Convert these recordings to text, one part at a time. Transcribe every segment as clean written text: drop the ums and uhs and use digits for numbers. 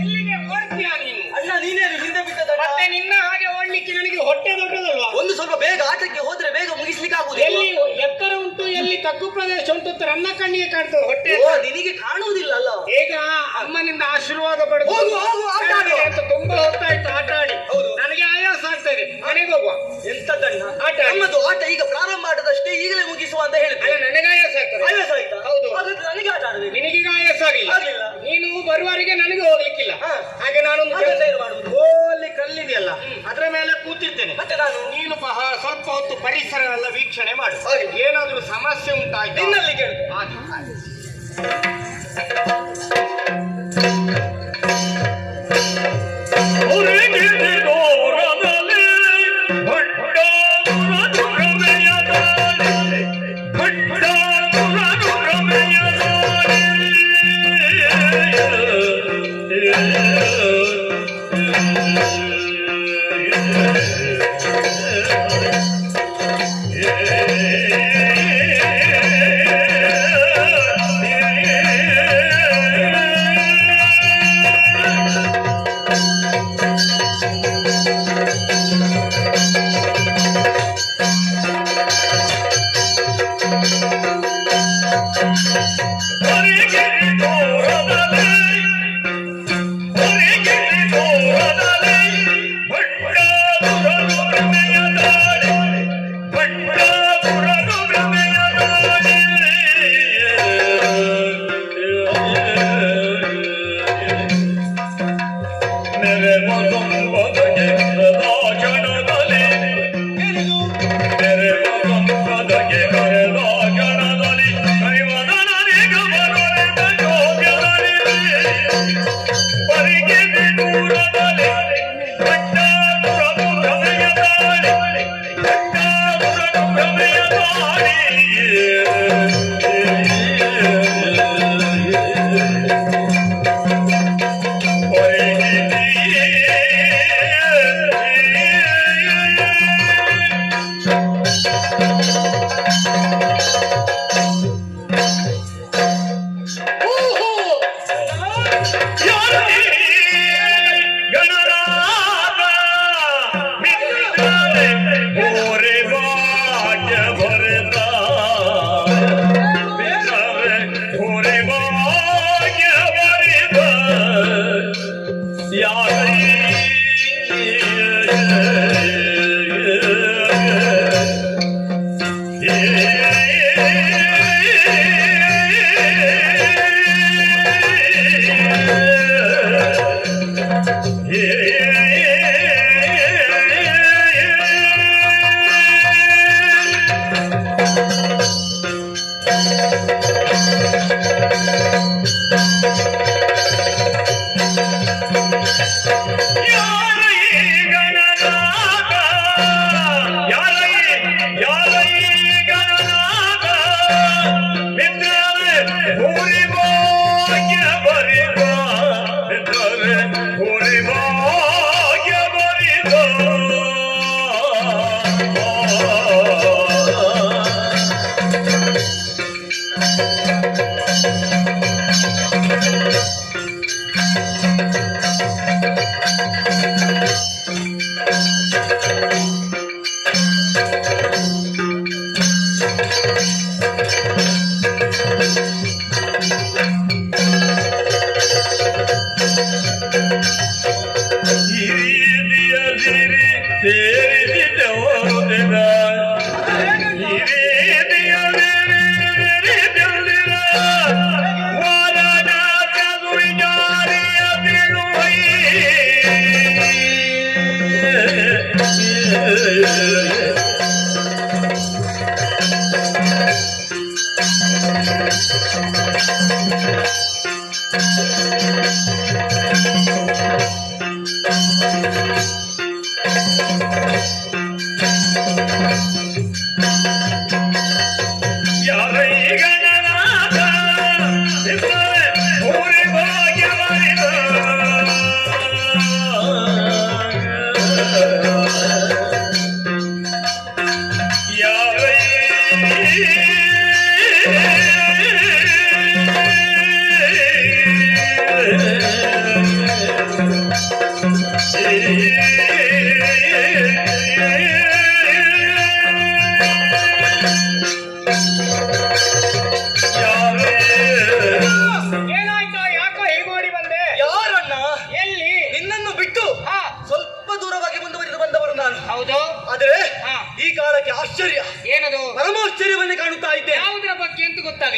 ಎಲ್ಲಿಗೆ ಓಡ್ತೀಯಾ ನೀನು? ಅಣ್ಣ ನೀನೇನು ಹಿಂದೆ ಬಿಟ್ಟದ? ಮತ್ತೆ ನಿನ್ನ ಹಾಗೆ ಓಡ್ಲಿಕ್ಕೆ ನನಗೆ ಹೊಟ್ಟೆ ದೊಡ್ಡದಲ್ವಾ? ಒಂದು ಸ್ವಲ್ಪ ಬೇಗ ಆಟಕ್ಕೆ ಹೋದ್ರೆ ಬೇಗ ಮುಗಿಸ್ಲಿಕ್ಕೆ ಆಗುದು. ಎಲ್ಲಿ ಎತ್ತರ ಉಂಟು, ಎಲ್ಲಿ ತಗ್ಗು ಪ್ರದೇಶ ಉಂಟು ಅಂತ ನನ್ನ ಕಣ್ಣಿಗೆ ಕಾಣ್ತದೆ. ಹೊಟ್ಟೆ ನಿನಗೆ ಕಾಣುವುದಿಲ್ಲ ಅಲ್ಲ? ಈಗ ಅಮ್ಮನಿಂದ ಆಶೀರ್ವಾದ ಪಡೆದು ಅಂತ ತುಂಬಾ ಹೊತ್ತಾಯ್ತು ಆಟ ಆಡಿ. ನನಗೆ ಆಯಾಸ ಆಗ್ತಾ ಇದೆ, ಮನೆಗೆ ಹೋಗುವ. ಎಂತದಣ್ಣ ಆಟ ನಮ್ಮದು ಆಟ ಈಗ ಪ್ರಾರಂಭ ಆಟದಷ್ಟೇ, ಈಗಲೇ ಮುಗಿಸುವ ಅಂತ ಹೇಳಿದ್ರೆ ನನಗೆ ಆಯಾಸ ಆಗ್ತದೆ. ಆಯಾಸ ಆಯ್ತಾ? ಹೌದು. ಹಾಗಾದ್ರೆ ನನಗೆ ಆಟ ಆಡಬೇಕು. ನಿನಗೀಗ ಆಯಾಸ ಆಗಿಲ್ಲ. ನೀನು ಬರುವವರೆಗೆ ನನಗೆ ಹೋಗ್ಲಿಕ್ಕಿಲ್ಲ. ಹಾಗೆ ನಾನೊಂದು ಮಾಡುದು. ಅಲ್ಲಿ ಕಲ್ಲಿದೆಯಲ್ಲ ಅದ್ರ ಮೇಲೆ ಕೂತಿರ್ತೇನೆ. ಮತ್ತೆ ನೀನು ಸ್ವಲ್ಪ ಹೊತ್ತು ಪರಿಸರ ಎಲ್ಲ ವೀಕ್ಷಣೆ ಮಾಡು. ಏನಾದ್ರೂ ಸಮಸ್ಯೆ ಉಂಟಾಯ್ತು ನಿನ್ನಲ್ಲಿ ಕೇಳು.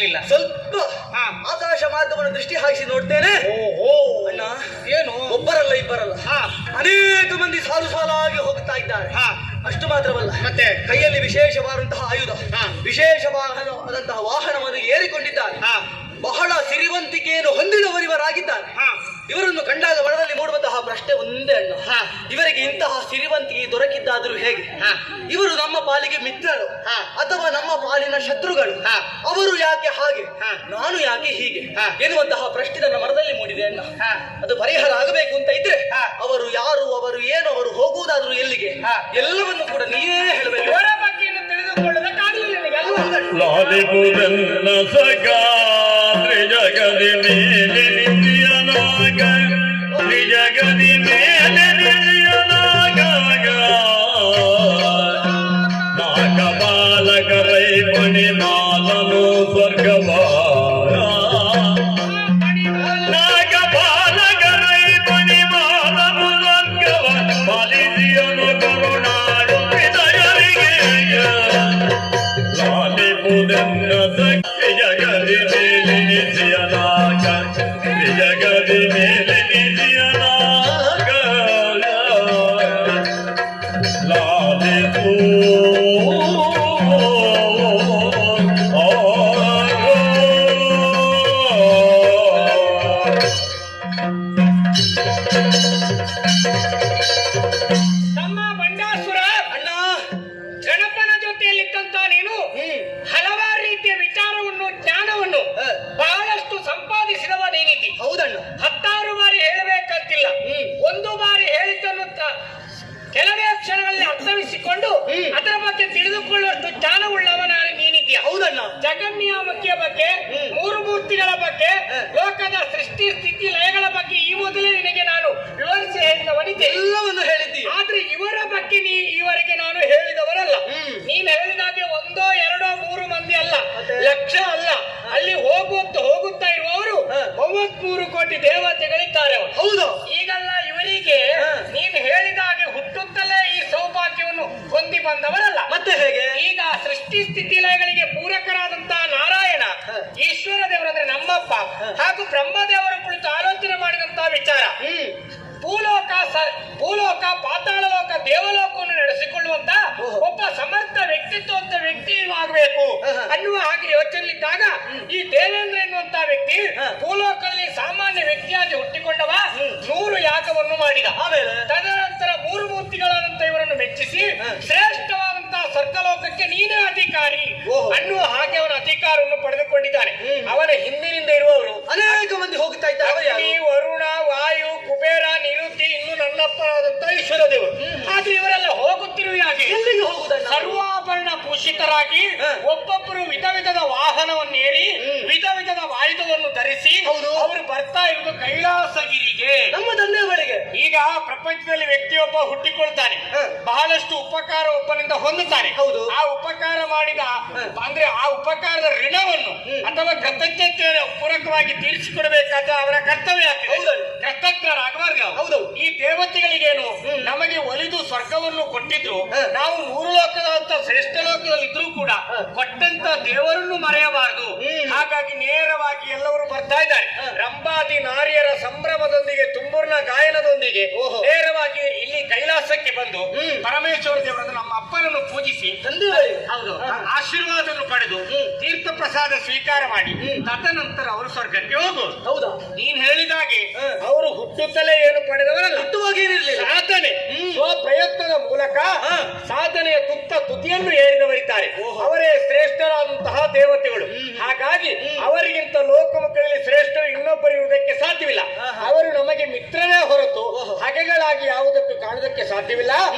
ಆಗ್ಲಿಲ್ಲ. ಸ್ವಲ್ಪ ಹಾ. ಆಕಾಶ ಮಾರ್ಗವನ್ನು ದೃಷ್ಟಿ ಹಾಯಿಸಿ ನೋಡ್ತೇನೆ. ಓಹೋ, ಅಣ್ಣ, ಏನು? ಒಬ್ಬರಲ್ಲ ಇಬ್ಬರಲ್ಲ, ಹಾ ಅನೇಕ ಮಂದಿ ಸಾಲು ಸಾಲಾಗಿ ಹೋಗ್ತಾ ಇದ್ದಾರೆ. ಹಾ ಅಷ್ಟು ಮಾತ್ರವಲ್ಲ, ಮತ್ತೆ ಕೈಯಲ್ಲಿ ವಿಶೇಷವಾದಂತಹ ಆಯುಧ, ಹಾ. ವಿಶೇಷವಾದಂತಹ ವಾಹನವನ್ನು ಏರಿಕೊಂಡಿದ್ದಾರೆ. ಹಾ ಬಹಳ ಸಿರಿವಂತಿಕೆಯನ್ನು ಹೊಂದಿದವರಿವರಾಗಿದ್ದಾರೆ. ಹಾ ಇವರನ್ನು ಕಂಡಾಗ ಮನದಲ್ಲಿ ಮೂಡುವಂತಹ ಪ್ರಶ್ನೆ ಒಂದೇ ಅಣ್ಣ, ಹಾ. ಇವರಿಗೆ ಇಂತಹ ಸಿರಿವಂತಿಕೆ ದೊರಕಿದ್ದಾದರೂ ಹೇಗೆ? ಹಾ. ಇವರು ನಮ್ಮ ಪಾಲಿಗೆ ಮಿತ್ರರು ಹಾ. ಅಥವಾ ನಮ್ಮ ಪಾಲಿನ ಶತ್ರುಗಳು? ಹಾ. ಅವರು ಯಾಕೆ ಹಾಗೆ, ಹಾ. ನಾನು ಯಾಕೆ ಹೀಗೆ ಹಾ. ಎನ್ನುವಂತಹ ಪ್ರಶ್ನೆ ನನ್ನ ಮನದಲ್ಲಿ ಮೂಡಿದೆ ಅಣ್ಣ. ಹಾ. ಅದು ಪರಿಹಾರ ಆಗಬೇಕು ಅಂತ ಇದ್ರೆ ಹಾ. ಅವರು ಯಾರು, ಅವರು ಏನು, ಅವರು ಹೋಗುವುದಾದ್ರೂ ಎಲ್ಲಿಗೆ, ಹಾ. ಎಲ್ಲವನ್ನು ಕೂಡ ನೀವೇ ಹೇಳಬೇಕು. ಇವರ ಬಗ್ಗೆಯನ್ನು ತಿಳಿದುಕೊಳ್ಳೋದಕ್ಕಾಗಲಿಲ್ಲ ನಿನಗೆ ಅಲ್ವಾ? ಲಾಲಿಪುರನ್ನ ಸಗಾದ್ರೆ ಜಗದಿ ಮೇಲೆ ನಿಂದಿಯನಾಗ ಜಗದಿ ಮೇಲೆ ನಿಂದಿಯನಾಗ ನಾಗ ಬಾಲಕರೈ ಪಣಿ ಮಾಲನು ಸ್ವರ್ಗವಾರ ನಾಗ ಬಾಲಕರೈ ಪಣಿ ಮಾಲನು ಸ್ವರ್ಗವ ಪಾಲಿಸಿಯನು ಕರುಣಾಡು ಹೃದಯರಿಗೆ ಲಾಲಿಪುರನ್ನ ಜಗದಿ ಮೇಲೆ ನಿಂದಿಯನಾಗ ಜಗದಿ ಮೇಲೆ ನಿಂದಿಯನಾಗ ಲಾಲಿಪು ತಮ್ಮ ಬಂಡಾಸುರ, ಅಣ್ಣ, ಗಣಪನ ಜೊತೆಯಲ್ಲಿದ್ದಂತ ನೀನು ಹಲವಾರು ರೀತಿಯ ವಿಚಾರವನ್ನು, ಜ್ಞಾನವನ್ನು ಹ. ಬಹಳಷ್ಟು ಸಂಪಾದಿಸಿದವ ನೀನಿದ್ದಿ. ಹೌದಣ್ಣ. 10 ಬಾರಿ ಹೇಳಬೇಕಂತಿಲ್ಲ, ಒಂದು ಬಾರಿ ಹೇಳಿದ್ದನ್ನು ಕೆಲವೇ ಕ್ಷಣಗಳಲ್ಲಿ ಅರ್ಥವಿಸಿಕೊಂಡು ಅದರ ಬಗ್ಗೆ ತಿಳಿದುಕೊಳ್ಳುವಷ್ಟು ಜ್ಞಾನವುಳ್ಳವ ನೀನಿದ್ಯ. ಹೌದಣ್ಣ. ಜಗನ್ನಿಯಾಮಕಿಯ ಬಗ್ಗೆ, ಮೂರು ಮೂರ್ತಿಗಳ ಬಗ್ಗೆ, ಲೋಕದ ಸೃಷ್ಟಿ ಸ್ಥಿತಿ ಲಯಗಳ ಬಗ್ಗೆ ಈ ಮೊದಲೇ ನಿನಗೆ ನಾನು ವಿವರಿಸಿ ಹೇಳಿದವನಿದ್ದೆ. ಎಲ್ಲವನ್ನು ಹೇಳಿದ್ದೀಯ. ಆದ್ರೆ ಇವರ ಬಗ್ಗೆ ಈವರೆಗೆ ನಾನು ಹೇಳಿದವರಲ್ಲ. ನೀನು ಹೇಳಿದಾಗೆ 1, 2, 3 ಮಂದಿ ಅಲ್ಲ, ಮತ್ತೆ? ಲಕ್ಷ ಅಲ್ಲ, ಅಲ್ಲಿ ಹೋಗುತ್ತಾ ಇರುವವರು 33 ಕೋಟಿ ದೇವತೆಗಳಿದ್ದಾರೆ ಅವರು. ಹೌದು. ಈಗಲ್ಲ ಇವರಿಗೆ ನೀನು ಹೇಳಿದಾಗೆ ಹುಟ್ಟುತ್ತಲೇ ಈ ಸೌಭಾಗ್ಯವನ್ನು ಹೊಂದಿ ಬಂದವರಲ್ಲ. ಮತ್ತೆ ಹೇಗೆ? ಈಗ ಸೃಷ್ಟಿ ಸ್ಥಿತಿ ಲಯಗಳಿಗೆ ಪೂರಕರಾದಂತಹ ನಾರಾಯಣ, ಈಶ್ವರ ದೇವರಂದ್ರೆ ನಮ್ಮಪ್ಪ ಹಾಗೂ ಬ್ರಹ್ಮದೇವರ ಕುರಿತು ಆಲೋಚನೆ ಮಾಡಿದಂತಹ ವಿಚಾರ, ಭೂಲೋಕ ಪಾತಾಳ ಲೋಕ ದೇವಲೋಕವನ್ನು ನಡೆಸಿಕೊಳ್ಳುವಂತ ಒಬ್ಬ ಸಮರ್ಥ ವ್ಯಕ್ತಿತ್ವಂತ ವ್ಯಕ್ತಿ ಆಗಬೇಕು ಅನ್ನುವ ಹಾಗೆ ಯೋಚನೆಯಿದ್ದಾಗ ಈ ದೇವೇಂದ್ರ ಎನ್ನುವಂತ ವ್ಯಕ್ತಿ ಭೂಲೋಕದಲ್ಲಿ ಸಾಮಾನ್ಯ ವ್ಯಕ್ತಿಯಾಗಿ ಹುಟ್ಟಿಕೊಂಡವ 100 ಯಾಗವನ್ನು ಮಾಡಿದ. ಆಮೇಲೆ ತದನಂತರ 3 ಮೂರ್ತಿಗಳಾದಂತ ಇವರನ್ನು ಮೆಚ್ಚಿಸಿ ಶ್ರೇಷ್ಠವಾದಂತಹ ಸ್ವರ್ಗಲೋಕಕ್ಕೆ ನೀನೇ ಅಧಿಕಾರಿ ಅನ್ನುವ ಹಾಗೆ ಅವನ ಅಧಿಕಾರವನ್ನು ಪಡೆದುಕೊಂಡಿದ್ದಾನೆ. ಅವನ ಹಿಂದಿನಿಂದ ಇರುವವರು ಅನೇಕ ಮಂದಿ ಹೋಗ್ತಾ ಇದ್ದಾರೆ. ಅಗ್ನಿ, ವರುಣ, ವಾಯು, ಕುಬೇರ, ನಿರುತಿ, ಇನ್ನು ನನ್ನಪ್ಪನಾದಂತ ಈಶ್ವರ ದೇವರು. ಆದ್ರೆ ಇವರೆಲ್ಲ ಹೋಗುತ್ತಿರುವ ಹಾಗೆ ಎಲ್ಲಿಗೆ ಹೋಗುದಣ್ಣ? ಸರ್ವಾಭರಣ ಭೂಷಿತರಾಗಿ ಒಬ್ಬೊಬ್ಬರು ವಿಧ ವಿಧದ ವಾಹನವನ್ನೇರಿ ವಿಧ ವಿಧದ ಆಯುಧವನ್ನು ಧರಿಸಿ ಅವರು ಬರ್ತಾ ಇರುವುದು ಕೈಲಾಸಗಿರಿಗೆ, ನಮ್ಮ ತಂದೆ ಬಳಿಗೆ. ಈಗ ಪ್ರಪಂಚದಲ್ಲಿ ವ್ಯಕ್ತಿಯೊಬ್ಬ ಹುಟ್ಟಿಕೊಳ್ತಾನೆ, ಬಹಳಷ್ಟು ಉಪಕಾರ ಒಬ್ಬನಿಂದ ಹೊಂದುತ್ತಾನೆ. ಹೌದು. ಆ ಉಪಕಾರ ಮಾಡಿದ ಅಂದ್ರೆ ಆ ಉಪಕಾರದ ಋಣವನ್ನು ಅಥವಾ ಕೃತಜ್ಞತೆಯನ್ನು ಪೂರಕವಾಗಿ ತೀರಿಸಿಕೊಡಬೇಕಾದ ಅವರ ಕರ್ತವ್ಯ ಆಗ್ತದೆ. ಕೃತಜ್ಞರಾಗಬಾರ್ದು. ಹೌದು. ಈ ದೇವತೆಗಳಿಗೇನು ನಮಗೆ ಒಲಿದು ಸ್ವರ್ಗವನ್ನು ಕೊಟ್ಟಿದ್ರು, ನಾವು 3 ಲೋಕದಂತ ಶ್ರೇಷ್ಠ ಲೋಕದಲ್ಲಿ ಇದ್ರೂ ಕೂಡ ಕೊಟ್ಟಂತ ದೇವರನ್ನು ಮರೆಯಬಾರದು. ಹಾಗಾಗಿ ನೇರವಾಗಿ ಎಲ್ಲರೂ ಬರ್ತಾ ಇದ್ದಾರೆ. ರಂಭಾದಿ ನಾರಿಯರ ಸಂಭ್ರಮದೊಂದಿಗೆ, ತುಂಬೂರ್ನ ಗಾಯನದೊಂದಿಗೆ ನೇರವಾಗಿ ಇಲ್ಲಿ ಕೈಲಾಸಕ್ಕೆ ಬಂದು ಪರಮೇಶ್ವರ ದೇವರನ್ನು ನಮ್ಮ ಅಪ್ಪನನ್ನು ಪೂಜಿಸಿ ತಂದೆ ಬಳಿಗೆ. ಹೌದು ಆಶೀರ್ವಾದವನ್ನು ಪಡೆದು ತೀರ್ಥ ಪ್ರಸಾದ ಸ್ವೀಕಾರ ಮಾಡಿ ತದನಂತರ ಅವರು ಸ್ವರ್ಗಕ್ಕೆ ಹೋಗುವುದು. ಹೌದಾ? ನೀನ್ ಹೇಳಿದಾಗೆ ಅವರು ಹುಟ್ಟುತ್ತಲೇ ಏನು ಪಡೆದವರಲ್ಲ, ಹುಟ್ಟುವಾಗಿ ಏನಿರಲಿಲ್ಲ. ಸಾಧನೆ ಪ್ರಯತ್ನದ ಮೂಲಕ ಸಾಧನೆಯ ತುದಿಯನ್ನು ಏರಿದವರಿದ್ದಾರೆ. ಅವರೇ ಶ್ರೇಷ್ಠರಾದಂತಹ ದೇವತೆಗಳು. ಹಾಗಾಗಿ ಅವರಿಗಿಂತ ಲೋಕಮುಖದಲ್ಲಿ ಶ್ರೇಷ್ಠರು ಇನ್ನೊಬ್ಬರು ಇರುವುದಕ್ಕೆ ಸಾಧ್ಯವಿಲ್ಲ. ಅವರು ನಮಗೆ ಮಿತ್ರರೇ ಹೊರತು ಹಗೆಗಳಾಗಿ ಯಾವುದಕ್ಕೂ ಕಾಣುವುದಕ್ಕೆ ಸಾಧ್ಯವಿಲ್ಲ.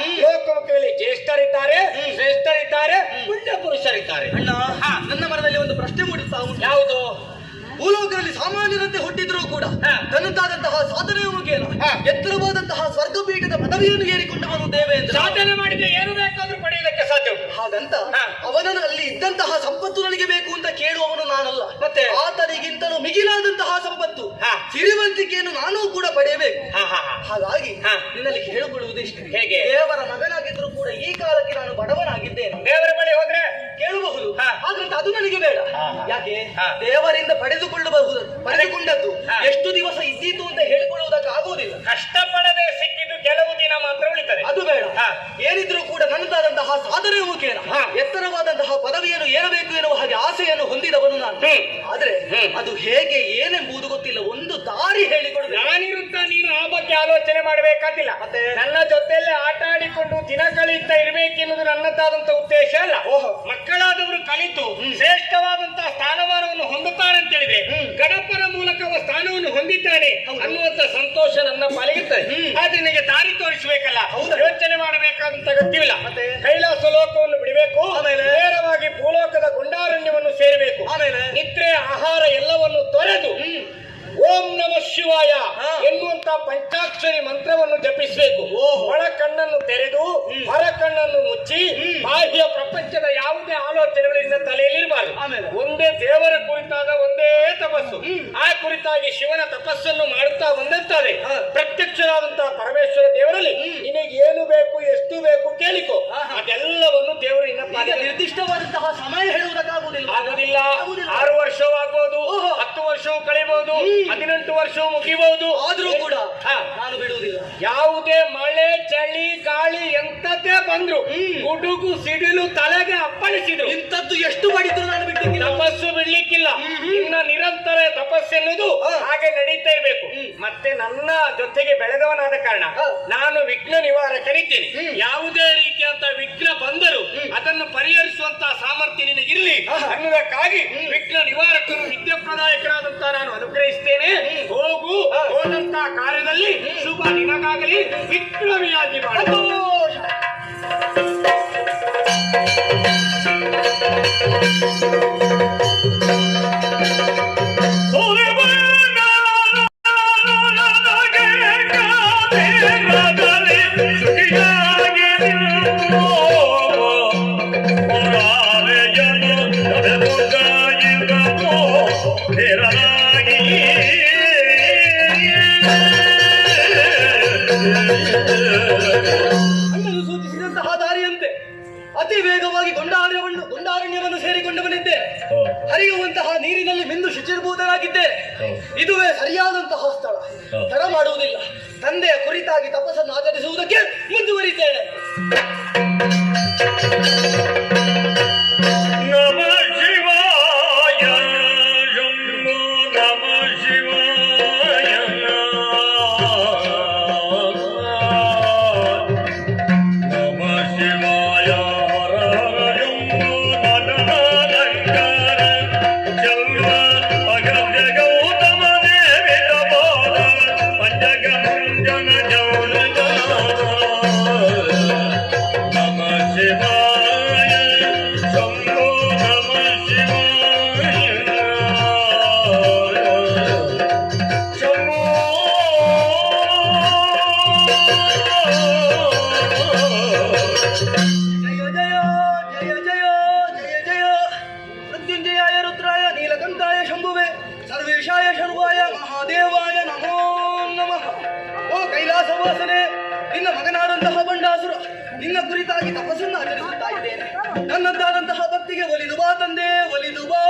ಲೋಕಮುಖದಲ್ಲಿ ಜ್ಯೇಷ್ಠರಿದ್ದಾರೆ, ಶ್ರೇಷ್ಠರಿದ್ದಾರೆ, ಪುಣ್ಯ ಪುರುಷರಿದ್ದಾರೆ. ಅಣ್ಣ, ನನ್ನ ಮನದಲ್ಲಿ ಒಂದು ಪ್ರಶ್ನೆ ಮೂಡಿಸ್ತಾ ಉಂಟು. ಯಾವುದು? ಭೂಲೋಕದಲ್ಲಿ ಸಾಮಾನ್ಯರಂತೆ ಹುಟ್ಟಿದ್ರೂ ಕೂಡ ತನ್ನದಾದಂತಹ ಸಾಧನೆಯ ಮುಖೇನ ಎತ್ತರವಾದಂತಹ ಸ್ವರ್ಗಪೀಠದ ಪದವಿಯನ್ನು ಏರಿಕೊಂಡವನು ದೇವೇಂದ್ರ. ಸಾಧನೆ ಮಾಡಿದ್ರೆ ಏನು ಬೇಕಾದ್ರೂ ಪಡೆಯುವುದಕ್ಕೆ ಸಾಧ್ಯ ಉಂಟು. ಹಾಗಂತ ಅವನಲ್ಲಿ ಇದ್ದಂತಹ ಸಂಪತ್ತು ನನಗೆ ಬೇಕು ಅಂತ ಕೇಳುವವನು ನಾನಲ್ಲ. ಮತ್ತೆ ಆತನಿಗಿಂತಲೂ ಮಿಗಿಲಾದಂತಹ ಸಂಪತ್ತು, ಸಿರಿವಂತಿಕೆಯನ್ನು ನಾನೂ ಕೂಡ ಪಡೆಯಬೇಕು. ಹಾಗಾಗಿ ನಿನ್ನಲ್ಲಿ ಕೇಳಿಕೊಳ್ಳುವುದು ಇಷ್ಟ. ಹೇಗೆ? ದೇವರ ಮಗನಾಗಿದ್ರು ಕೂಡ ಕೂಡ ಈ ಕಾಲಕ್ಕೆ ನಾನು ಬಡವನಾಗಿದ್ದೇನೆ. ದೇವರ ಬಳಿ ಹೋದ್ರೆ ಕೇಳಬಹುದು, ಹಾ. ಆದ್ರಿಂದ ಅದು ನನಗೆ ಬೇಡ. ಹಾ. ಯಾಕೆ? ಹಾ. ದೇವರಿಂದ ಪಡೆದುಕೊಂಡದ್ದು ಹಾ. ಎಷ್ಟು ದಿವಸ ಇದ್ದೀತು ಅಂತ ಹೇಳಿಕೊಳ್ಳುವುದಕ್ಕೆ ಆಗುವುದಿಲ್ಲ. ಕಷ್ಟಪಡದೆ ಸಿಕ್ಕಿದ್ದು ಕೆಲವು ದಿನ ಮಾತ್ರ ಉಳಿತದೆ. ಅದು ಬೇಡ. ಹಾ. ಏನಿದ್ರೂ ಕೂಡ ನನ್ನದಾದಂತಹ ಸಾಧನೆ ಮುಖೇನ ಹಾ. ಎತ್ತರವಾದಂತಹ ಪದವಿಯನ್ನು ಏರಬೇಕು ಎನ್ನುವ ಹಾಗೆ ಆಸೆಯನ್ನು ಹೊಂದಿದವನು ನಾನು. ಆದ್ರೆ ಅದು ಹೇಗೆ ಏನೆಂಬುದು ಗೊತ್ತಿಲ್ಲ. ಒಂದು ದಾರಿ ಹೇಳಿಕೊಡಬೇಕು. ನಾನಿರುತ್ತಾ ನೀನು ಆ ಬಗ್ಗೆ ಆಲೋಚನೆ ಮಾಡಬೇಕಾಗಿಲ್ಲ. ಮತ್ತೆ? ನನ್ನ ಜೊತೆಯಲ್ಲಿ ಆಟ ಆಡಿಕೊಂಡು ದಿನ ಕಳೀತಾ ಇರಬೇಕೆನ್ನುವುದು ನನ್ನದಾದಂತ ಉದ್ದೇಶ ಅಲ್ಲ. ಓಹೋ. ಮಕ್ಕಳಾದವರು ಕಲಿತು ಶ್ರೇಷ್ಠವಾದಂತಹ ಸ್ಥಾನಮಾನವನ್ನು ಹೊಂದುತ್ತಾರೆ ಅಂತ ಹೇಳಿದ್ರೆ ಗಣಪನ ಮೂಲಕ ಅವ ಸ್ಥಾನವನ್ನು ಹೊಂದಿದ್ದಾನೆ ಅನ್ನುವಂತ ಸಂತೋಷ ನನ್ನ ಪಾಲಿಗಿರ್ತದೆ. ಆದ್ರೆ ನಿನಗೆ ದಾರಿ ತೋರಿಸಬೇಕಲ್ಲ, ಯೋಚನೆ ಮಾಡಬೇಕಾದಂತ ಅಗತ್ಯವಿಲ್ಲ. ಮತ್ತೆ? ಕೈಲಾಸ ಲೋಕವನ್ನು ಬಿಡಬೇಕು, ಆಮೇಲೆ? ನೇರವಾಗಿ ಭೂಲೋಕದ ಗುಂಡಾರಣ್ಯವನ್ನು ಸೇರಬೇಕು. ಆಮೇಲೆ? ನಿದ್ರೆ ಆಹಾರ ಎಲ್ಲವನ್ನು ತೊರೆದು ಓಂ ನಮ ಶಿವಾಯ ಎನ್ನುವಂತ ಪಂಚಾಕ್ಷರಿ ಮಂತ್ರವನ್ನು ಜಪಿಸಬೇಕು. ಒಳ ಕಣ್ಣನ್ನು ತೆರೆದು ಹೊರ ಕಣ್ಣನ್ನು ಮುಚ್ಚಿ ಬಾಹ್ಯ ಪ್ರಪಂಚದ ಯಾವುದೇ ಆಲೋಚನೆಗಳಿಂದ ತಲೆಯಲ್ಲಿರಬಾರದು. ಆಮೇಲೆ? ಒಂದೇ ದೇವರ ಕುರಿತಾದ ಒಂದೇ ತಪಸ್ಸು. ಆ ಕುರಿತಾಗಿ ಶಿವನ ತಪಸ್ಸನ್ನು ಮಾಡುತ್ತಾ ಒಂದಂತಾದೆ ಪ್ರತ್ಯಕ್ಷರಾದಂತಹ ಪರಮೇಶ್ವರ ದೇವರಲ್ಲಿ ನಿನಗೆ ಏನು ಬೇಕು ಎಷ್ಟು ಬೇಕು ಕೇಳಿಕೋ. ಅದೆಲ್ಲವನ್ನು ದೇವರು ನಿರ್ದಿಷ್ಟವಾದಂತಹ ಸಮಯ ಹೇಳುವುದಕ್ಕಾಗುವುದಿಲ್ಲ. ಆಗುದಿಲ್ಲ. 6 ವರ್ಷವೂ ಆಗ್ಬಹುದು, 10 ವರ್ಷವೂ ಕಳೆಯಬಹುದು, 18 ವರ್ಷವೂ ಮುಗಿಬಹುದು. ಆದ್ರೂ ಕೂಡ ನಾನು ಬಿಡುವುದಿಲ್ಲ. ಯಾವುದೇ ಮಳೆ ಚಳಿ ಗಾಳಿ ಎಂತದ್ದೇ ಬಂದ್ರು ಗುಡುಗು ಸಿಡಿಲು ತಲೆಗೆ ಅಪ್ಪಳಿಸಿದ್ರು ಇಂಥದ್ದು ಎಷ್ಟು ಮಾಡಿದ್ರು ನಾನು ಬಿಟ್ಟಿಲ್ಲ. ತಪಸ್ಸು ಬಿಡ್ಲಿಕ್ಕಿಲ್ಲ. ಇನ್ನ ನಿರಂತರ ತಪಸ್ಸೆನ್ನುವುದು ಹಾಗೆ ನಡೀತಾ ಇರಬೇಕು. ಮತ್ತೆ ನನ್ನ ಜೊತೆಗೆ ಬೆಳೆದವನಾದ ಕಾರಣ ನಾನು ವಿಘ್ನ ನಿವಾರಕನಿದ್ದೇನೆ. ಯಾವುದೇ ರೀತಿಯಂತ ವಿಘ್ನ ಬಂದರೂ ಅದನ್ನು ಪರಿಹರಿಸುವಂತಹ ಸಾಮರ್ಥ್ಯ ನಿನಗಿರಲಿ ಅನ್ನುವುದಕ್ಕಾಗಿ ವಿಘ್ನ ನಿವಾರಕರು ವಿದ್ಯಾಪ್ರದಾಯಕರಾದಂತಹ ನಾನು ಅನುಗ್ರಹಿಸ್ತೇನೆ. ಹೋಗು, ಹೋದಂತಹ ಕಾರ್ಯದಲ್ಲಿ ಶುಭ ನಿನಗಾಗಲಿ, ವಿಕ್ರಮಿಯಾಗಿ ಮಾಡು. ಅಣ್ಣನು ಸೂಚಿಸಿದಂತಹ ದಾರಿಯಂತೆ ಅತಿ ವೇಗವಾಗಿ ಗುಂಡಾರಣ್ಯವನ್ನು ಸೇರಿಕೊಂಡವನಿದ್ದೆ. ಹರಿಯುವಂತಹ ನೀರಿನಲ್ಲಿ ಮಿಂದು ಶುಚಿರ್ಭೂತನಾಗಿದ್ದೇನೆ. ಇದುವೇ ಸರಿಯಾದಂತಹ ಸ್ಥಳ. ತಡ ಮಾಡುವುದಿಲ್ಲ. ತಂದೆಯ ಕುರಿತಾಗಿ ತಪಸ್ಸನ್ನು ಆಚರಿಸುವುದಕ್ಕೆ ಮುಂದುವರಿದ್ದೇನೆ. ನಮ ಶಿವಾಯ ಶಂಭೋ ನಮ ಶಿವಾಯ ನಮ ಶಿವಾಯ ಹರ ಹರ ಶಂಭೋ ನಟನಾಲಂಕಾರ ಚಲ್ವ ಅಗತ್ಯ ಗೌತಮ ದೇವಿತ ಬೋಧ ಪಂಚಗಂಜನ ಜೌಲಗ ನಮ ಶಿವಾಯ ಶಂಭೋ ನಮ ಶಿವಾಯ ಶಂಭೋ ಜಯ ಜಯ ಜಯ ಜಯ ಜಯ ಮೃತ್ಯುಂಜಯಾಯ ರುದ್ರಾಯ ನೀಲಕಂಠಾಯ ಶಂಭುವೆ ಸರ್ವೇಶಾಯ ಶರ್ವಾಯ ಮಹಾದೇವಾಯ ನಮೋ ನಮಃ. ಓ ಕೈಲಾಸವಾಸನೆ, ನಿನ್ನ ಮಗನಾದಂತಹ ಬಂಡಾಸುರ ನಿನ್ನ ಕುರಿತಾಗಿ ತಪಸ್ಸನ್ನು ಆಚರಿಸುತ್ತಾ ಇದ್ದೇನೆ. ನನ್ನದಾದಂತಹ ಭಕ್ತಿಗೆ ಒಲಿದು ಬಾ ತಂದೆ, ಒಲಿದು ಬಾ.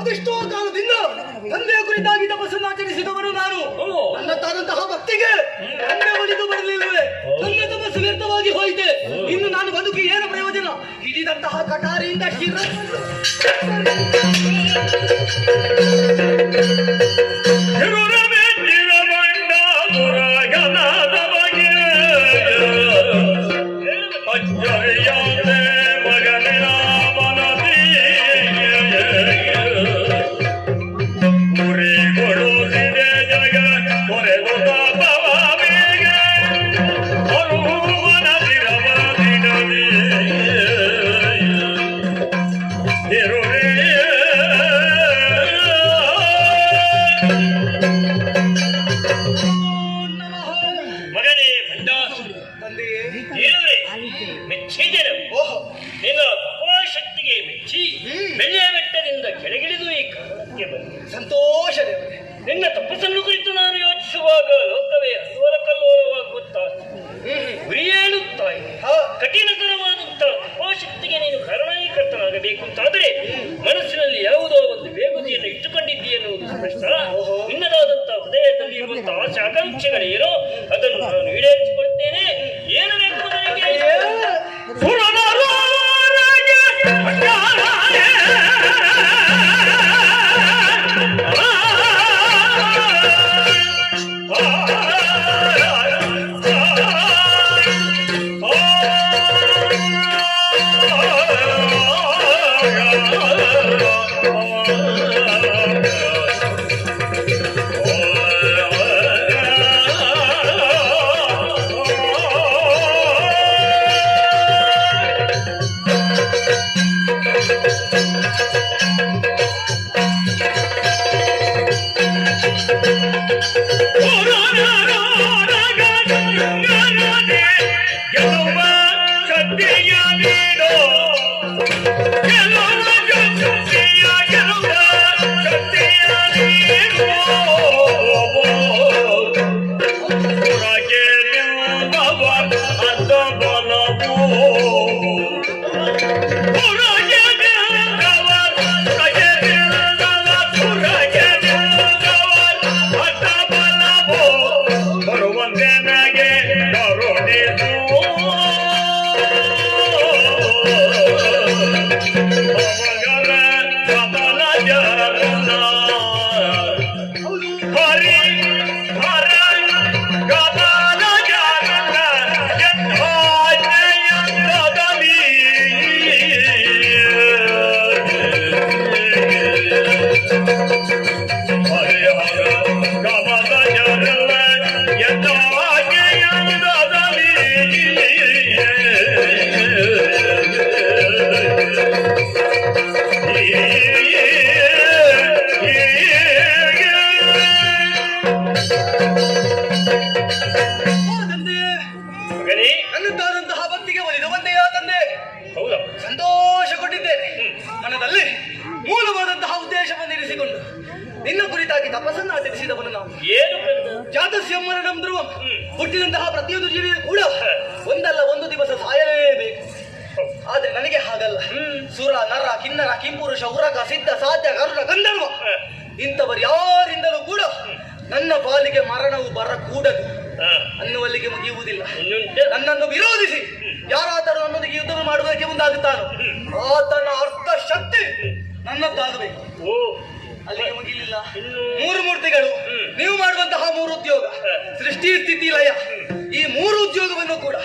ಅದೆಷ್ಟೋ ಕಾಲದಿಂದ ತಂದೆಯ ಕುರಿತಾಗಿ ತಪಸ್ಸನ್ನು ಆಚರಿಸಿದವರು ನಾನು. ನನ್ನದಾದಂತಹ ಭಕ್ತಿಗೆ ತಂದೆ ಒಲಿದು ಬರಲಿಲ್ಲವೇ? ನನ್ನ ತಪಸ್ಸು ವ್ಯರ್ಥವಾಗಿ ಹೋಯಿತೆ. ಇನ್ನು ನಾನು ಬದುಕಿ ಏನು ಪ್ರಯೋಜನ? ಹಿಡಿದಂತಹ ಕಟಾರಿಯಿಂದ ಕೆಳಗಿಳಿದು ಈ ಕಾರಣಕ್ಕೆ ಬಂದೆ. ಸಂತೋಷ ದೇವರೇ. ನಿನ್ನ ತಪಸ್ಸನ್ನು ಕುರಿತು ನಾನು ಯೋಚಿಸುವಾಗ ಲೋಕವೇ ಅಲ್ಲೋಲ ಕಲ್ಲೋಲವಾಗುತ್ತಾ ಗುರಿಯೇಳುತ್ತಾ ಇದೆ. ಕಠಿಣತರವಾದಂತಹ ತಪೋಶಕ್ತಿಗೆ ನೀನು ಕಾರಣೀಕರ್ತನಾಗಬೇಕು ಅಂತಾದರೆ ಮನಸ್ಸಿನಲ್ಲಿ ಯಾವುದೋ ಒಂದು ಬೇಗುದಿಯನ್ನು ಇಟ್ಟುಕೊಂಡಿದ್ದೀ ಎನ್ನುವುದು ಸ್ಪಷ್ಟ. ನಿನ್ನದಾದಂತಹ ಹೃದಯದಲ್ಲಿ ಇರುವಂತಹ ಆಸೆ ಆಕಾಂಕ್ಷೆಗಳೇನೋ ಅದನ್ನು ನಾನು ಈಡೇರಿಸಿಕೊಳ್ತೇನೆ. ಏನು ಬೇಕು ನನಗೆ? ನನ್ನದಾದಂತಹ ಭಕ್ತಿಗೆ ಒಲಿದು ಬಂದೆಯ ತಂದೆ. ಹೌದಾ? ಸಂತೋಷ ಕೊಟ್ಟಿದ್ದೇನೆ. ಮನದಲ್ಲಿ ಮೂಲವಾದಂತಹ ಉದ್ದೇಶವನ್ನು ಇರಿಸಿಕೊಂಡು ನಿನ್ನ ಕುರಿತಾಗಿ ತಪಸ್ಸನ್ನು ಆಚರಿಸಿದವನು ನಾನು. ಏನು ಜಾತಸ್ಯ ಮರಣಂ ಧ್ರುವಂ. ಹುಟ್ಟಿದಂತಹ ಪ್ರತಿಯೊಂದು ಜೀವಿಯೂ ಕೂಡ ಒಂದಲ್ಲ ಒಂದು ದಿವಸ ಸಾಯಲೇಬೇಕು. ಆದ್ರೆ ನನಗೆ ಹಾಗಲ್ಲ. ಸುರ, ನರ, ಕಿನ್ನರ, ಕಿಂಪುರುಷ, ಉರಗ, ಸಿದ್ಧ, ಸಾಧ್ಯ, ಗರುಡ, ಗಂಧರ್ವ ಇಂಥವರು ಯಾರಿಂದಲೂ ಕೂಡ ನನ್ನ ಪಾಲಿಗೆ ಮರಣವು ಬರಕೂಡದು ಅನ್ನುವಲ್ಲಿಗೆ ಮುಗಿಯುವುದಿಲ್ಲ. ನನ್ನನ್ನು ವಿರೋಧಿಸಿ ಯಾರಾದರೂ ನನ್ನೊಂದಿಗೆ ಯುದ್ಧ ಮಾಡುವುದಕ್ಕೆ ಮುಂದಾಗುತ್ತಾನೋ ಆತನ ಅರ್ಧ ಶಕ್ತಿ ನನ್ನದ್ದಾಗಬೇಕು. ಅಲ್ಲಿಗೆ ಮುಗಿಲಿಲ್ಲ. ಮೂರು ಮೂರ್ತಿಗಳು ನೀವು ಮಾಡುವಂತಹ ಮೂರು ಉದ್ಯೋಗ, ಸೃಷ್ಟಿ, ಸ್ಥಿತಿ, ಲಯ, ಈ ಮೂರು ಉದ್ಯೋಗವನ್ನು ಕೂಡ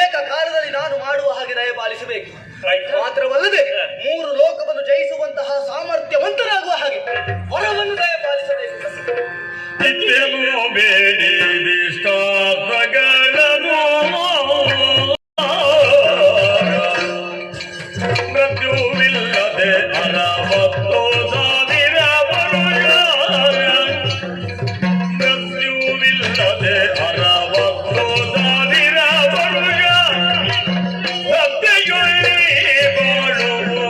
ಏಕಕಾಲದಲ್ಲಿ ನಾನು ಮಾಡುವ ಹಾಗೆ ದಯಪಾಲಿಸಬೇಕು. ಮಾತ್ರವಲ್ಲದೆ ಮೂರು ಲೋಕವನ್ನು ಜಯಿಸುವಂತಹ ಸಾಮರ್ಥ್ಯವಂತನಾಗುವ ಹಾಗೆ ವರವನ್ನು ದಯಪಾಲಿಸಬೇಕು. ಮೃತ್ಯುವಿಲ್ಲದೆ ಅರವತ್ತೋ ಸಾವಿರ ಬರುಗ, ಮೃತ್ಯುವಿಲ್ಲದೆ ಅರವತ್ತೋ ಸಾವಿರ ಬರುಗ, ಸತ್ಯಗೊಳ್ಳಿ ಬಾಳುವುದು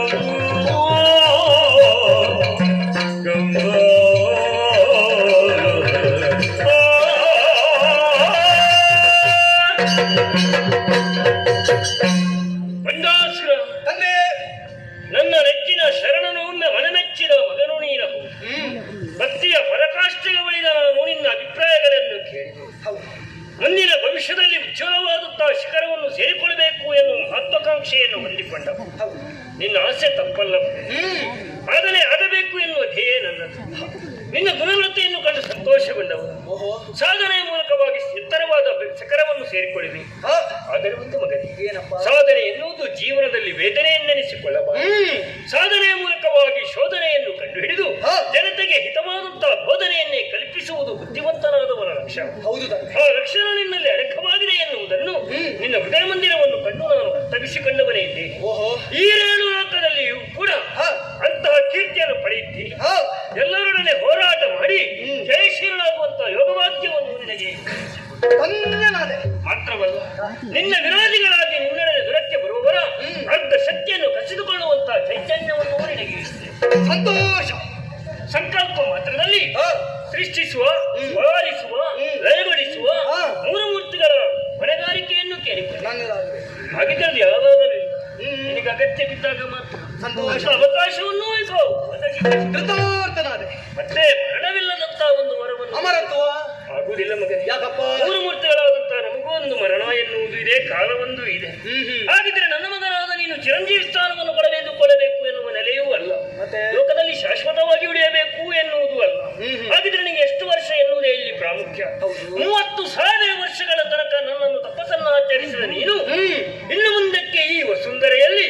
ಬಂದಾಸುರ, ನನ್ನ ನೆಚ್ಚಿನ ಶರಣನು ಮನಮೆಚ್ಚಿದ ಮಗನು ನೀನವು. ಭಕ್ತಿಯ ಪರಕಾಷ್ಠೆಗೆ ಬಳಿದ ನಾನು ನಿನ್ನ ಅಭಿಪ್ರಾಯಗಳನ್ನು ಕೇಳಿದೆ. ಮುಂದಿನ ಭವಿಷ್ಯದಲ್ಲಿ ಉಜ್ವಲವಾದಂತಹ ಶಿಖರವನ್ನು ಸೇರಿಕೊಳ್ಳಬೇಕು ಎನ್ನುವ ಮಹತ್ವಾಕಾಂಕ್ಷೆಯನ್ನು ಹೊಂದಿಕೊಂಡವು. ನಿನ್ನ ಆಸೆ ತಪ್ಪಲ್ಲ, ಆದರೆ ಆಗಬೇಕು ಎನ್ನುವ ಧ್ಯೇಯ ನನ್ನದು. ನಿನ್ನ ಗುಣವೃತ್ತಿಯನ್ನು ಕಂಡು ಸಂತೋಷಗೊಂಡವರು ಸಾಧನೆಯ ಮೂಲಕವಾಗಿ ಎತ್ತರವಾದ ಶಿಖರವನ್ನು ಸೇರಿಕೊಳ್ಳಿದೆ. ಆದರೆ ಒಂದು ಮಗನೇ, ಸಾಧನೆ ಎನ್ನುವುದು ಜೀವನದಲ್ಲಿ ವೇದನೆಯನ್ನೆನಿಸಿಕೊಳ್ಳಬಾರದು. ಸಾಧನೆಯ ಮೂಲಕವಾಗಿ ಶೋಧನೆಯನ್ನು ಕಂಡುಹಿಡಿದು ಜನತೆಗೆ ಹಿತವಾದಂತಹ ಬೋಧನೆಯನ್ನೇ ಕಲ್ಪಿಸುವುದು ಬುದ್ಧಿವಂತನಾದವನ ಲಕ್ಷಣ. ಆ ಲಕ್ಷಣ ನಿನ್ನಲ್ಲಿ ಅಡಕವಾಗಿದೆ ಎನ್ನುವುದನ್ನು ನಿನ್ನ ಹೃದಯ ಮಂದಿರವನ್ನು ಕಂಡು ನಾನು ಅರ್ಥವಿಸಿಕೊಂಡವನೇ ಇದ್ದೆ. ಈ 7 ಲೋಕದಲ್ಲಿಯೂ ಕೂಡ ಅಂತಹ ಕೀರ್ತಿಯನ್ನು ಪಡೆಯುತ್ತೀನಿ. ಎಲ್ಲರೊಡನೆ ಹೋರಾಟ ಮಾಡಿ ಜಯಶೀಲನಾಗುವಂತಹ ಯೋಗವಾಕ್ಯವನ್ನು ನಿನಗೆ ಮಾತ್ರವಲ್ಲ, ನಿನ್ನ ವಿರೋಧಿಗಳಾಗಿ ನಿನ್ನೆಡೆ ದುರಕ್ಕೆ ಬರುವವರ ಅರ್ಧ ಶಕ್ತಿಯನ್ನು ಕಸಿದುಕೊಳ್ಳುವಂತಹ ಚೈತನ್ಯವನ್ನು ನಿನಗೆ ಸಂತೋಷ. ಸಂಕಲ್ಪ ಮಾತ್ರದಲ್ಲಿ ಹ, ಸೃಷ್ಟಿಸುವ, ಪಾಲಿಸುವ, ಲಯಗೊಳಿಸುವ ಹಾ. ಮೂರು ಮೂರ್ತಿಗಳ ಹೊಣೆಗಾರಿಕೆಯನ್ನು ಕೇಳಿಕೊಳ್ಳ. ನನ್ನದಾಗಿದೆ. ಹಾಗಿದ್ದಲ್ಲಿ ಯಾವಾಗಲೂ ನಿನಗೆ ಅಗತ್ಯ ಬಿದ್ದಾಗ ಮಾತ್ರ ಸಂತೋಷ. ಅವಕಾಶವನ್ನು ಕೃತಾರ್ಥನಾದೆ. ಮತ್ತೆ ಮರಣವಿಲ್ಲದಂತ ಒಂದು ವರವನ್ನು ಅಮರತ್ವ ಆಗುವುದಿಲ್ಲ ಮಗನೇ. ಯಾಕಪ್ಪ? ಮೂರು ಮೂರ್ತಿಗಳಾದಂತ ನಮಗೂ ಒಂದು ಮರಣ ಎನ್ನುವುದು ಇದೆ, ಕಾಲವೊಂದು ಇದೆ. ಹಾಗಿದ್ರೆ ನನ್ನ ಮಗನಾದ ನೀನು ಚಿರಂಜೀವಿ ಸ್ಥಾನವನ್ನು ಕೊಡಬೇಕು ಎನ್ನುವ ನೆಲೆಯೂ ಅಲ್ಲ, ಮತ್ತೆ ಲೋಕದಲ್ಲಿ ಶಾಶ್ವತವಾಗಿ ಉಳಿಯಬೇಕು ಎನ್ನುವುದು ಅಲ್ಲ. ಹಾಗಿದ್ರೆ ನಿನಗೆ ಎಷ್ಟು ವರ್ಷ ಎನ್ನುವುದೇ ಇಲ್ಲಿ ಪ್ರಾಮುಖ್ಯ. 30,000 ವರ್ಷಗಳ ತನಕ ನನ್ನನ್ನು ತಪಸ್ಸನ್ನು ಆಚರಿಸಿದ ನೀನು ಇನ್ನು ಮುಂದಕ್ಕೆ ಈ ವಸುಂಧರೆಯಲ್ಲಿ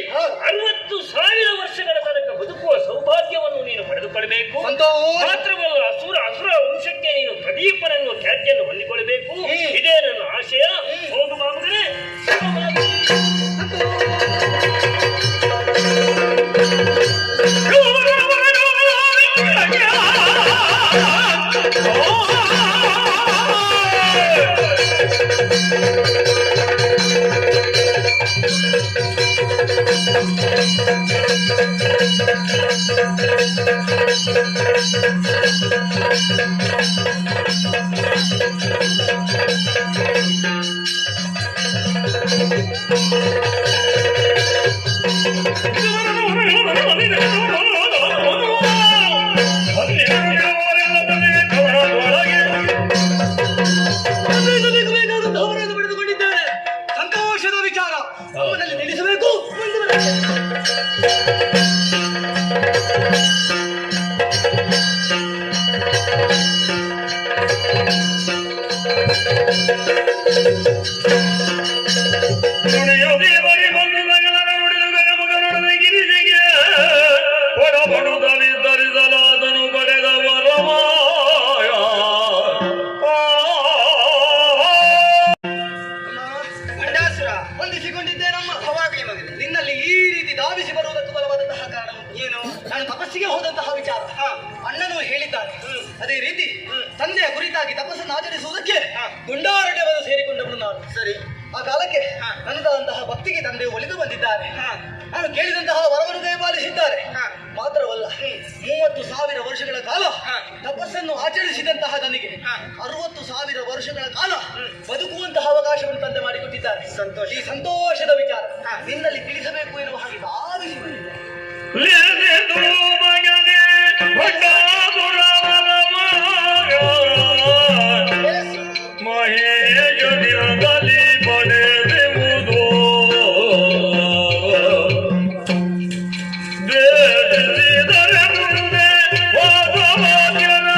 60,000 ವರ್ಷಗಳ ತನಕ ಬದುಕುವ ಸೌಭಾಗ್ಯವನ್ನು ನೀನು ಪಡೆದುಕೊಳ್ಳಬೇಕು. ಸಂತೋಷ. ಮಾತ್ರವಲ್ಲ, ಅಸುರ ವಂಶಕ್ಕೆ ನೀನು ಪ್ರದೀಪನನ್ನು ಖ್ಯಾತಿಯನ್ನು ಹೊಂದಿಕೊಳ್ಳಬೇಕು. ಇದೇ ನನ್ನ ಆಶಯ. ಹೋಗು ಮಗನೇ. ಬೇಕಾದಂತಹವರನ್ನು ಪಡೆದುಕೊಂಡಿದ್ದೇನೆ. ಸಂತೋಷದ ವಿಚಾರ ನಮ್ಮಲ್ಲಿ ತಿಳಿಸಬೇಕು. ಧರಿಸಲಾದನು ಪಡೆದ ವರಮಾಯ. ಗಂಡಾಸುರ ಹೊಂದಿಸಿಕೊಂಡಿದ್ದೇನಮ್ಮ. ಅವಾಗಲೇ ಮಗನೇ ನಿನ್ನಲ್ಲಿ ಈ ರೀತಿ ಧಾವಿಸಿ ಬರುವುದಕ್ಕೆ ಬಲವಾದಂತಹ ಕಾರಣ ಏನು? ನಾನು ತಪಸ್ಸಿಗೆ ಹೋದಂತಹ ವಿಚಾರ ಅಣ್ಣನು ಹೇಳಿದ್ದಾನೆ. ಅದೇ ರೀತಿ ತಂದೆಯ ಕುರಿತಾಗಿ ತಪಸ್ಸನ್ನು ಆಚರಿಸುವುದಕ್ಕೆ ಗುಂಡಾರಣ್ಯವನ್ನು ಸೇರಿಕೊಂಡವನು ನಾನು. ಸರಿ, ಆ ಕಾಲಕ್ಕೆ ನನ್ನದಾದಂತಹ ಭಕ್ತಿಗೆ ತಂದೆ ಒಲಿದು ಬಂದಿದ್ದಾರೆ. ನಾನು ಕೇಳಿದಂತಹ ವರವನ್ನು ದಯಪಾಲಿಸಿದ್ದಾರೆ. ಮಾತ್ರವಲ್ಲ, 30,000 ವರ್ಷಗಳ ಕಾಲ ತಪಸ್ಸನ್ನು ಆಚರಿಸಿದಂತಹ ನನಗೆ 60,000 ವರ್ಷಗಳ ಕಾಲ ಬದುಕುವಂತಹ ಅವಕಾಶವನ್ನು ತಂದೆ ಮಾಡಿಕೊಟ್ಟಿದ್ದಾರೆ. ಸಂತೋಷ. ಈ ಸಂತೋಷದ ವಿಚಾರ ನಿನ್ನಲ್ಲಿ ತಿಳಿಸಬೇಕು ಎನ್ನುವ ಹಾಗೆ ಧಾವಿಸಿ ಬಂದಿದ್ದೆ. ಮಹೇಶನಿರದಲ್ಲಿ ಪಡೆದೆವುದೋ ದೇಶಿದರೆ ಮುಂದೆ ವಾದವಾದ್ಯನೋ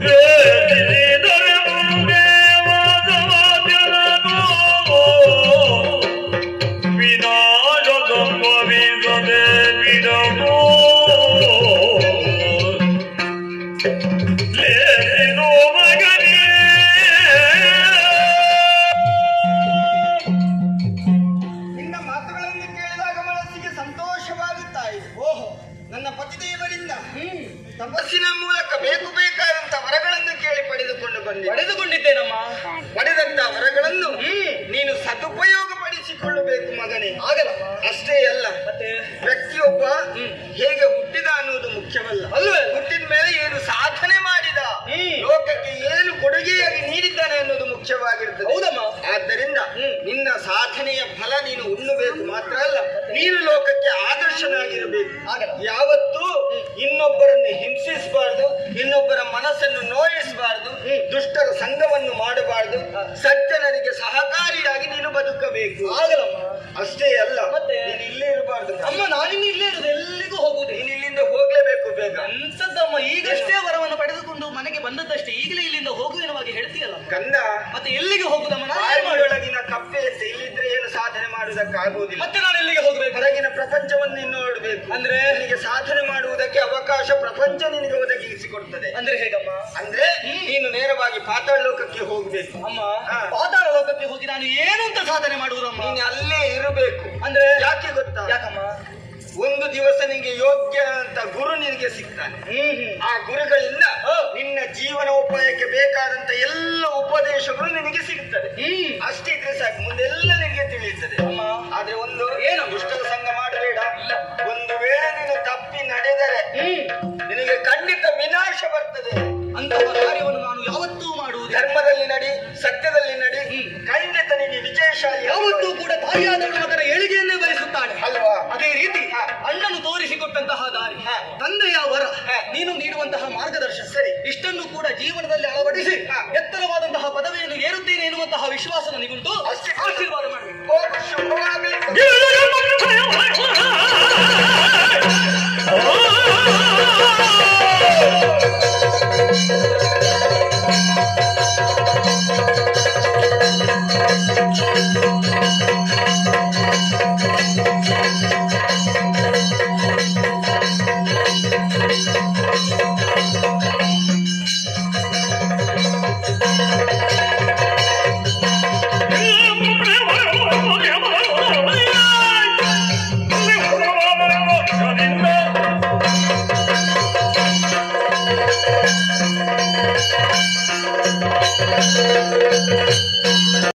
ದೇಶಿದರೆ ಮುಂದೆ ವಾದವಾದ್ಯನೋ ವಿನಾಶ ಸಂಭವಿಸದೆ ಬಿಡಬೋ ಲೇಸಿನೋ ಮಗನೇ. ನಿನ್ನ ಮಾತುಗಳನ್ನು ಕೇಳಿದಾಗ ಮನಸ್ಸಿಗೆ ಸಂತೋಷವಾಗುತ್ತಾ ಇದೆ. ಓಹೋ, ನನ್ನ ಪತಿದೇವರಿಂದ ತಪಸ್ಸಿನ ಮೂಲಕ ಬೇಕಾದಂತ ವರಗಳನ್ನು ಕೇಳಿ ಪಡೆದುಕೊಂಡಿದ್ದೇನಮ್ಮ. ಪಡೆದಂತ ವರಗಳನ್ನು ನೀನು ಸದುಪಯೋಗ ಪಡಿಸಿಕೊಳ್ಳಬೇಕು ಮಗನೇ. ಆಗಲ್ಲಮ್ಮ. ಅಷ್ಟೇ ಅಲ್ಲ, ಮತ್ತೆ ವ್ಯಕ್ತಿಯೊಬ್ಬ ಹೇಗೆ ಹುಟ್ಟಿದ ಅನ್ನೋದು ಮುಖ್ಯವಲ್ಲ, ಅಲ್ವೇ? ಹುಟ್ಟಿದ ಮೇಲೆ ಏನು ಸಾಧನೆ ಮಾಡಿದ, ಲೋಕಕ್ಕೆ ಏನು ಕೊಡುಗೆಯಾಗಿ ನೀಡಿದ್ದಾನೆ ಅನ್ನೋದು ಮುಖ್ಯವಾಗಿರ್ತದೆ. ಹೌದಮ್ಮ. ಆದ್ದರಿಂದ ನಿನ್ನ ಸಾಧನೆಯ ಫಲ ನೀನು ಉಣ್ಣಬೇಕು. ಮಾತ್ರ ಅಲ್ಲ, ನೀನು ಲೋಕಕ್ಕೆ ಆದರ್ಶನಾಗಿರಬೇಕು. ಯಾವತ್ತೂ ಇನ್ನೊಬ್ಬರನ್ನು ಹಿಂಸಿಸಬಾರದು, ಇನ್ನೊಬ್ಬರ ಮನಸ್ಸನ್ನು ನೋಯಿಸಬಾರದು, ದುಷ್ಟರ ಸಂಘವನ್ನು ಮಾಡಬಾರದು, ಸಜ್ಜನರಿಗೆ ಸಹಕಾರಿಯಾಗಿ ನೀನು ಬದುಕಬೇಕು. ಆಗಲ್ಲಮ್ಮ. ಅಷ್ಟೇ ಅಲ್ಲ, ಮತ್ತೆ? ನೀನು ಇಲ್ಲೇ ಇರಬಾರ್ದು. ಅಮ್ಮ, ನಾನಿನ್ನು ಇಲ್ಲೇ ಇರುದು, ಎಲ್ಲಿಗೂ ಹೋಗುವುದೇ. ನೀನು ಇಲ್ಲಿಂದ ಹೋಗ್ಲೇಬೇಕು ಬೇಗ. ಎಂತದ್ದಮ್ಮ, ಈಗಷ್ಟೇ ವರವನ್ನು ಪಡೆದುಕೊಂಡು ಮನೆಗೆ ಬಂದದ್ದಷ್ಟೇ, ಈಗಲೇ ಇಲ್ಲಿಂದ ಹೋಗುವೆನವಾಗಿ ಹೇಳ್ತೀಯಲ್ಲ. ಕಂದ, ಮತ್ತೆ ಎಲ್ಲಿಗೆ ಹೋಗುದಮ್ಮ? ನಾನು ಏನು ಮಾಡುವೆ? ಬಾಯಿಯೊಳಗಿನ ಕಪ್ಪೆ ಅಂತ ಇಲ್ಲಿದ್ರೆ ಏನು ಸಾಧನೆ ಮಾಡುವುದಕ್ಕಾಗುವುದಿಲ್ಲ. ಮತ್ತೆ ನಾನು ಎಲ್ಲಿಗೆ ಹೋಗ್ಬೇಕು? ಹೊರಗಿನ ಪ್ರಪಂಚವನ್ನು ನೀನು ನೋಡ್ಬೇಕು. ಅಂದ್ರೆ? ನಿನಗೆ ಸಾಧನೆ ಮಾಡುವುದಕ್ಕೆ ಅವಕಾಶ ಪ್ರಪಂಚ ನಿನಗೆ ಒದಗಿಸಿಕೊಡ್ತದೆ. ಅಂದ್ರೆ ಹೇಗಮ್ಮ? ಅಂದ್ರೆ ನೀನು ನೇರವಾಗಿ ಪಾತಾಳ ಲೋಕಕ್ಕೆ ಹೋಗ್ಬೇಕು. ಅಮ್ಮ, ಹಾ. ಪಾತಾಳ ಲೋಕಕ್ಕೆ ಹೋಗಿ ನಾನು ಏನು ಅಂತ ಸಾಧನೆ ಮಾಡುವುದಮ್ಮ? ನೀನು ಅಲ್ಲೇ ಇರಬೇಕು. ಅಂದ್ರೆ ಯಾಕೆ ಗೊತ್ತಾ? ಯಾಕಮ್ಮ? ಒಂದು ದಿವಸ ನಿನಗೆ ಯೋಗ್ಯ ಅಂತ ಗುರು ನಿನಗೆ ಸಿಗ್ತಾನೆ. ಆ ಗುರುಗಳಿಂದ ನಿನ್ನ ಜೀವನೋಪಾಯಕ್ಕೆ ಬೇಕಾದಂತ ಎಲ್ಲ ಉಪದೇಶಗಳು ನಿನಗೆ ಸಿಗುತ್ತದೆ. ಅಷ್ಟಿದ್ರೆ ಸಾಕು, ಮುಂದೆಲ್ಲ ನಿನಗೆ ತಿಳಿಯುತ್ತದೆ. ಅಮ್ಮ, ಆದ್ರೆ ಒಂದು ಏನು? ದುಷ್ಟರ ಸಂಘ ಮಾಡಬೇಡ. ಅಂತಹ ಕಾರ್ಯವನ್ನು ನಾನು ಯಾವತ್ತೂ ಮಾಡುವುದಿಲ್ಲ. ಧರ್ಮದಲ್ಲಿ ನಡಿ, ಸತ್ಯದಲ್ಲಿ ನಡಿ, ಖಂಡಿತ ನೀನು ವಿಜಯಶಾಲಿ. ಯಾವತ್ತೂ ಕೂಡ ತಾಯಿಯಾದವಳು ಮಗನ ಏಳಿಗೆಯನ್ನೇ ಬಯಸುತ್ತಾಳೆ ಅಲ್ವಾ? ಅದೇ ರೀತಿ ಅಣ್ಣನು ತೋರಿಸಿಕೊಟ್ಟಂತಹ ದಾರಿ, ತಂದೆಯ ವರ, ನೀನು ನೀಡುವಂತಹ ಮಾರ್ಗದರ್ಶನ, ಸರಿ. ಇಷ್ಟನ್ನು ಕೂಡ ಜೀವನದಲ್ಲಿ ಅಳವಡಿಸಿ ಎತ್ತರವಾದಂತಹ ಪದವಿಯನ್ನು ಏರುತ್ತೇನೆ ಎನ್ನುವಂತಹ ವಿಶ್ವಾಸ ನನಗುಂಟು. ಅಷ್ಟೇ. ಆಶೀರ್ವಾದ ಮಾಡಬೇಕು. ಓಂ ಶುಭ